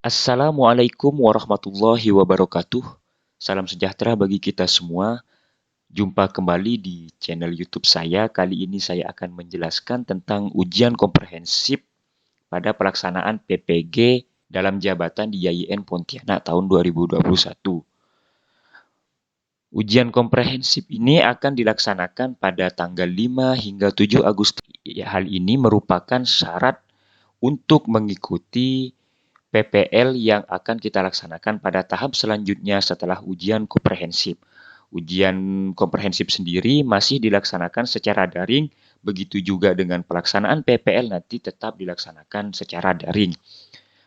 Assalamualaikum warahmatullahi wabarakatuh. Salam sejahtera bagi kita semua. Jumpa kembali di channel YouTube saya. Kali ini saya akan menjelaskan tentang ujian komprehensif pada pelaksanaan PPG dalam jabatan di YIN Pontianak tahun 2021. Ujian komprehensif ini akan dilaksanakan pada tanggal 5 hingga 7 Agustus. Hal ini merupakan syarat untuk mengikuti PPL yang akan kita laksanakan pada tahap selanjutnya setelah ujian komprehensif. Ujian komprehensif sendiri masih dilaksanakan secara daring, begitu juga dengan pelaksanaan PPL nanti tetap dilaksanakan secara daring.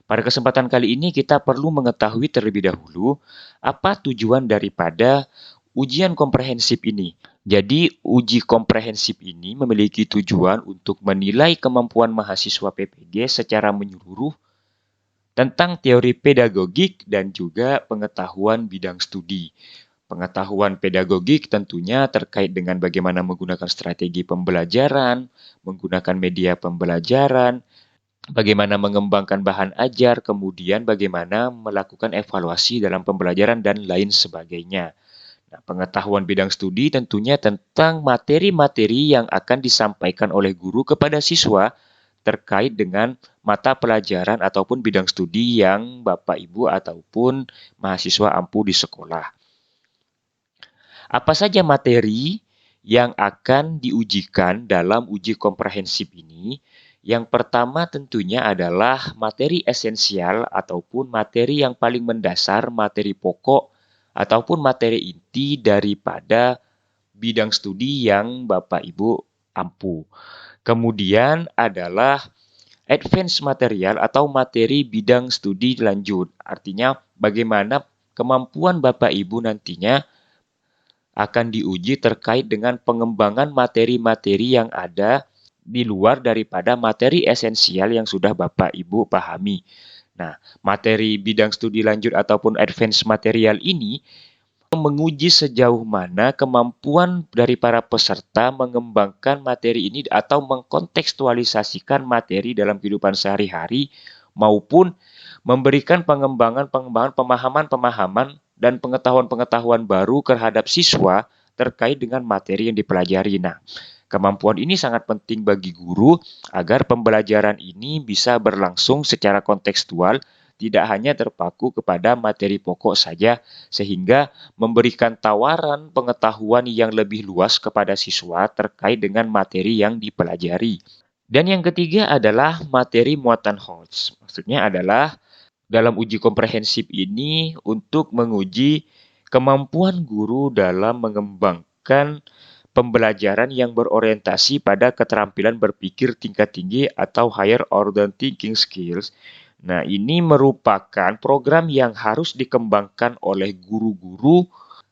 Pada kesempatan kali ini kita perlu mengetahui terlebih dahulu apa tujuan daripada ujian komprehensif ini. Jadi, uji komprehensif ini memiliki tujuan untuk menilai kemampuan mahasiswa PPG secara menyeluruh tentang teori pedagogik dan juga pengetahuan bidang studi. Pengetahuan pedagogik tentunya terkait dengan bagaimana menggunakan strategi pembelajaran, menggunakan media pembelajaran, bagaimana mengembangkan bahan ajar, kemudian bagaimana melakukan evaluasi dalam pembelajaran dan lain sebagainya. Nah, pengetahuan bidang studi tentunya tentang materi-materi yang akan disampaikan oleh guru kepada siswa terkait dengan mata pelajaran ataupun bidang studi yang Bapak Ibu ataupun mahasiswa ampu di sekolah. Apa saja materi yang akan diujikan dalam uji komprehensif ini? Yang pertama tentunya adalah materi esensial ataupun materi yang paling mendasar, materi pokok ataupun materi inti daripada bidang studi yang Bapak Ibu ampu. Kemudian adalah advance material atau materi bidang studi lanjut. Artinya bagaimana kemampuan Bapak Ibu nantinya akan diuji terkait dengan pengembangan materi-materi yang ada di luar daripada materi esensial yang sudah Bapak Ibu pahami. Nah, materi bidang studi lanjut ataupun advance material ini menguji sejauh mana kemampuan dari para peserta mengembangkan materi ini atau mengkontekstualisasikan materi dalam kehidupan sehari-hari maupun memberikan pengembangan-pengembangan pemahaman-pemahaman dan pengetahuan-pengetahuan baru terhadap siswa terkait dengan materi yang dipelajari. Nah, kemampuan ini sangat penting bagi guru agar pembelajaran ini bisa berlangsung secara kontekstual, tidak hanya terpaku kepada materi pokok saja, sehingga memberikan tawaran pengetahuan yang lebih luas kepada siswa terkait dengan materi yang dipelajari. Dan yang ketiga adalah materi muatan HOTS. Maksudnya adalah dalam uji komprehensif ini untuk menguji kemampuan guru dalam mengembangkan pembelajaran yang berorientasi pada keterampilan berpikir tingkat tinggi atau higher order thinking skills. Nah, ini merupakan program yang harus dikembangkan oleh guru-guru.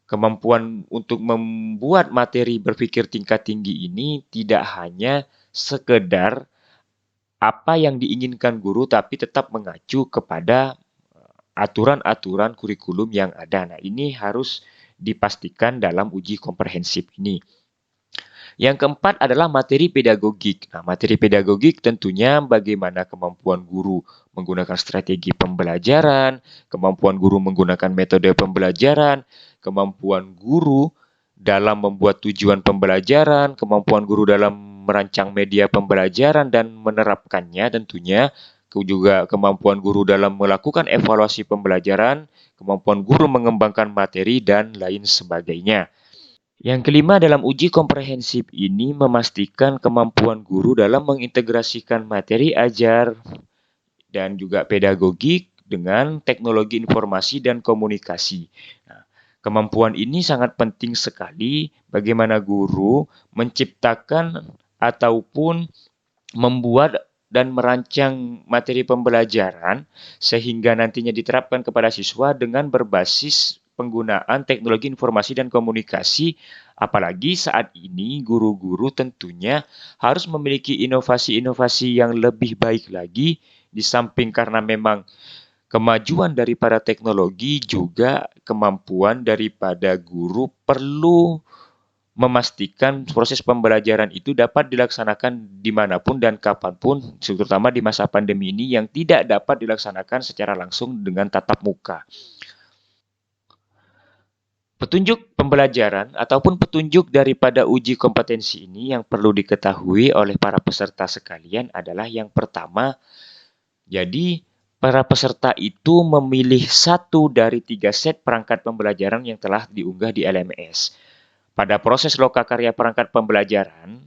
Kemampuan untuk membuat materi berpikir tingkat tinggi ini tidak hanya sekedar apa yang diinginkan guru, tapi tetap mengacu kepada aturan-aturan kurikulum yang ada. Nah, ini harus dipastikan dalam uji komprehensif ini. Yang keempat adalah materi pedagogik. Nah, materi pedagogik tentunya bagaimana kemampuan guru menggunakan strategi pembelajaran, kemampuan guru menggunakan metode pembelajaran, kemampuan guru dalam membuat tujuan pembelajaran, kemampuan guru dalam merancang media pembelajaran dan menerapkannya tentunya, juga kemampuan guru dalam melakukan evaluasi pembelajaran, kemampuan guru mengembangkan materi, dan lain sebagainya. Yang kelima dalam uji komprehensif ini memastikan kemampuan guru dalam mengintegrasikan materi ajar dan juga pedagogik dengan teknologi informasi dan komunikasi. Nah, kemampuan ini sangat penting sekali bagaimana guru menciptakan ataupun membuat dan merancang materi pembelajaran sehingga nantinya diterapkan kepada siswa dengan berbasis penggunaan teknologi informasi dan komunikasi, apalagi saat ini guru-guru tentunya harus memiliki inovasi-inovasi yang lebih baik lagi, di samping karena memang kemajuan daripada teknologi juga kemampuan daripada guru perlu memastikan proses pembelajaran itu dapat dilaksanakan dimanapun dan kapanpun, terutama di masa pandemi ini yang tidak dapat dilaksanakan secara langsung dengan tatap muka. Petunjuk pembelajaran ataupun petunjuk daripada uji kompetensi ini yang perlu diketahui oleh para peserta sekalian adalah yang pertama, jadi para peserta itu memilih 1 dari 3 set perangkat pembelajaran yang telah diunggah di LMS. Pada proses lokakarya perangkat pembelajaran,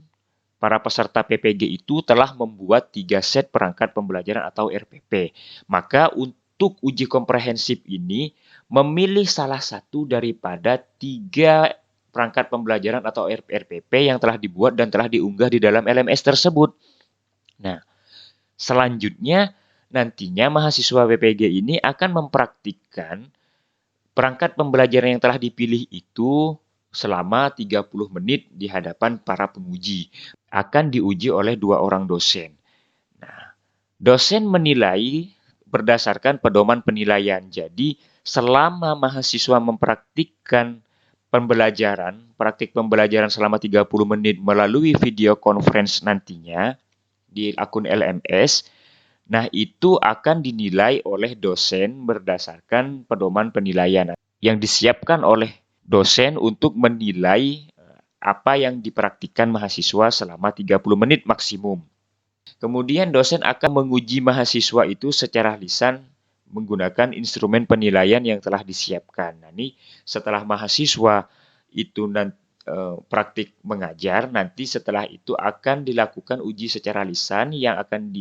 para peserta PPG itu telah membuat 3 set perangkat pembelajaran atau RPP. Maka untuk uji komprehensif ini, memilih salah satu daripada 3 perangkat pembelajaran atau RPP yang telah dibuat dan telah diunggah di dalam LMS tersebut. Nah, selanjutnya nantinya mahasiswa PPG ini akan mempraktikkan perangkat pembelajaran yang telah dipilih itu selama 30 menit di hadapan para penguji. Akan diuji oleh 2 orang dosen. Nah, dosen menilai berdasarkan pedoman penilaian. Jadi, selama mahasiswa mempraktikkan praktik pembelajaran selama 30 menit melalui video conference nantinya di akun LMS, nah itu akan dinilai oleh dosen berdasarkan pedoman penilaian yang disiapkan oleh dosen untuk menilai apa yang dipraktikkan mahasiswa selama 30 menit maksimum. Kemudian dosen akan menguji mahasiswa itu secara lisan menggunakan instrumen penilaian yang telah disiapkan. Nah, ini setelah mahasiswa itu praktik mengajar, nanti setelah itu akan dilakukan uji secara lisan yang akan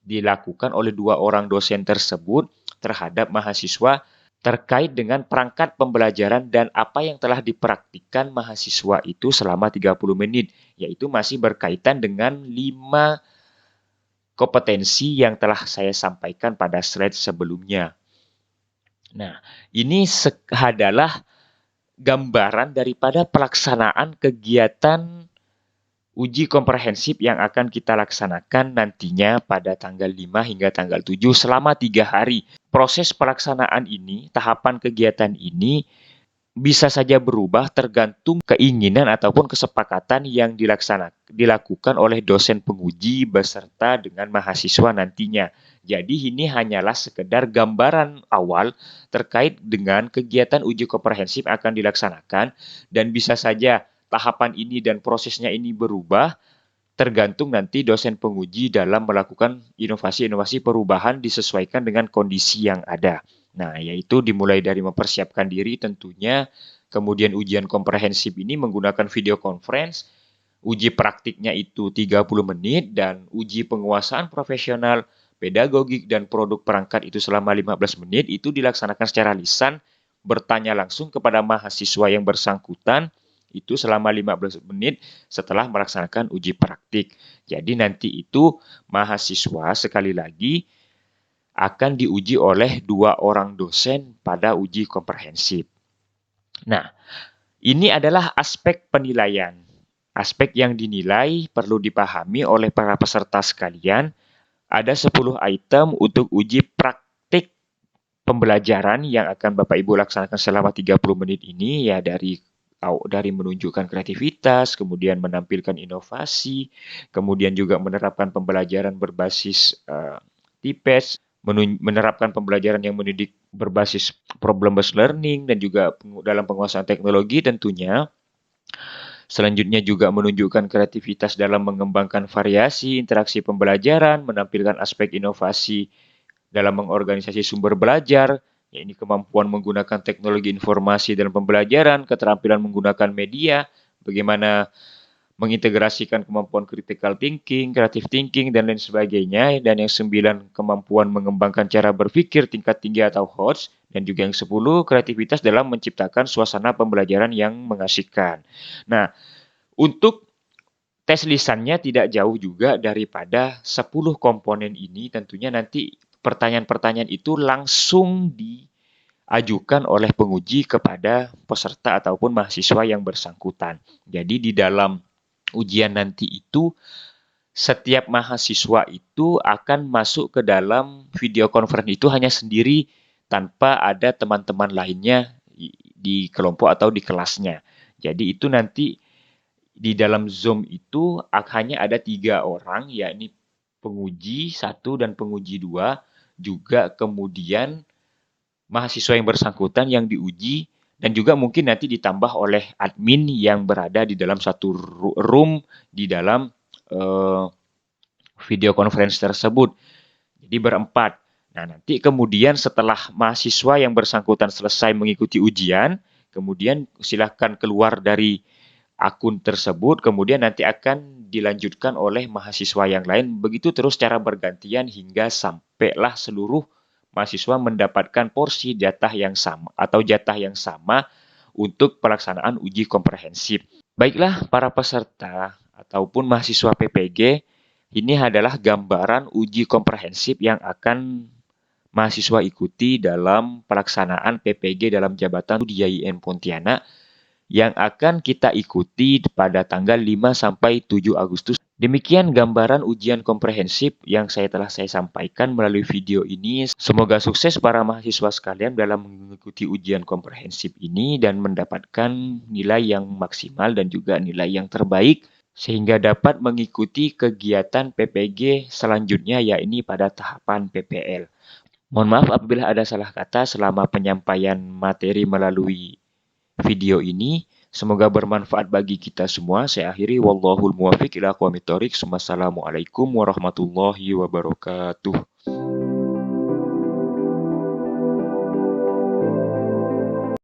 dilakukan oleh 2 orang dosen tersebut terhadap mahasiswa terkait dengan perangkat pembelajaran dan apa yang telah dipraktikkan mahasiswa itu selama 30 menit, yaitu masih berkaitan dengan 5 kompetensi yang telah saya sampaikan pada slide sebelumnya. Nah, ini adalah gambaran daripada pelaksanaan kegiatan uji komprehensif yang akan kita laksanakan nantinya pada tanggal 5 hingga tanggal 7 selama 3 hari. Proses pelaksanaan ini, tahapan kegiatan ini bisa saja berubah tergantung keinginan ataupun kesepakatan yang dilakukan oleh dosen penguji beserta dengan mahasiswa nantinya. Jadi ini hanyalah sekedar gambaran awal terkait dengan kegiatan uji komprehensif akan dilaksanakan dan bisa saja tahapan ini dan prosesnya ini berubah tergantung nanti dosen penguji dalam melakukan inovasi-inovasi perubahan disesuaikan dengan kondisi yang ada. Nah, yaitu dimulai dari mempersiapkan diri tentunya, kemudian ujian komprehensif ini menggunakan video conference, uji praktiknya itu 30 menit, dan uji penguasaan profesional, pedagogik, dan produk perangkat itu selama 15 menit, itu dilaksanakan secara lisan, bertanya langsung kepada mahasiswa yang bersangkutan, itu selama 15 menit setelah melaksanakan uji praktik. Jadi nanti itu mahasiswa sekali lagi akan diuji oleh 2 orang dosen pada uji komprehensif. Nah, ini adalah aspek penilaian. Aspek yang dinilai perlu dipahami oleh para peserta sekalian. Ada 10 item untuk uji praktik pembelajaran yang akan Bapak Ibu laksanakan selama 30 menit ini, ya dari menunjukkan kreativitas, kemudian menampilkan inovasi, kemudian juga menerapkan pembelajaran berbasis TPS, menerapkan pembelajaran yang mendidik berbasis problem based learning dan juga dalam penguasaan teknologi tentunya. Selanjutnya juga menunjukkan kreativitas dalam mengembangkan variasi interaksi pembelajaran, menampilkan aspek inovasi dalam mengorganisasi sumber belajar, yaitu kemampuan menggunakan teknologi informasi dalam pembelajaran, keterampilan menggunakan media, bagaimana mengintegrasikan kemampuan critical thinking, creative thinking, dan lain sebagainya. Dan yang 9, kemampuan mengembangkan cara berpikir tingkat tinggi atau HOTS. Dan juga yang 10, kreativitas dalam menciptakan suasana pembelajaran yang mengasihkan. Nah, untuk tes lisannya tidak jauh juga daripada 10 komponen ini. Tentunya nanti pertanyaan-pertanyaan itu langsung diajukan oleh penguji kepada peserta ataupun mahasiswa yang bersangkutan. Jadi di dalam ujian nanti itu setiap mahasiswa itu akan masuk ke dalam video conference itu hanya sendiri tanpa ada teman-teman lainnya di kelompok atau di kelasnya. Jadi itu nanti di dalam Zoom itu hanya ada 3 orang, yakni penguji 1 dan penguji 2, juga kemudian mahasiswa yang bersangkutan yang diuji, dan juga mungkin nanti ditambah oleh admin yang berada di dalam satu room di dalam video conference tersebut. Jadi berempat. Nah, nanti kemudian setelah mahasiswa yang bersangkutan selesai mengikuti ujian, kemudian silahkan keluar dari akun tersebut, kemudian nanti akan dilanjutkan oleh mahasiswa yang lain, begitu terus secara bergantian hingga sampailah seluruh mahasiswa mendapatkan porsi jatah yang sama atau jatah yang sama untuk pelaksanaan uji komprehensif. Baiklah para peserta ataupun mahasiswa PPG, ini adalah gambaran uji komprehensif yang akan mahasiswa ikuti dalam pelaksanaan PPG dalam jabatan di YIN Pontianak yang akan kita ikuti pada tanggal 5 sampai 7 Agustus. Demikian gambaran ujian komprehensif yang telah saya sampaikan melalui video ini. Semoga sukses para mahasiswa sekalian dalam mengikuti ujian komprehensif ini dan mendapatkan nilai yang maksimal dan juga nilai yang terbaik sehingga dapat mengikuti kegiatan PPG selanjutnya, yakni pada tahapan PPL. Mohon maaf apabila ada salah kata selama penyampaian materi melalui video ini. Semoga bermanfaat bagi kita semua. Saya akhiri, wallahul muwaffiq ila aqwamit thoriq. Wassalamualaikum warahmatullahi wabarakatuh.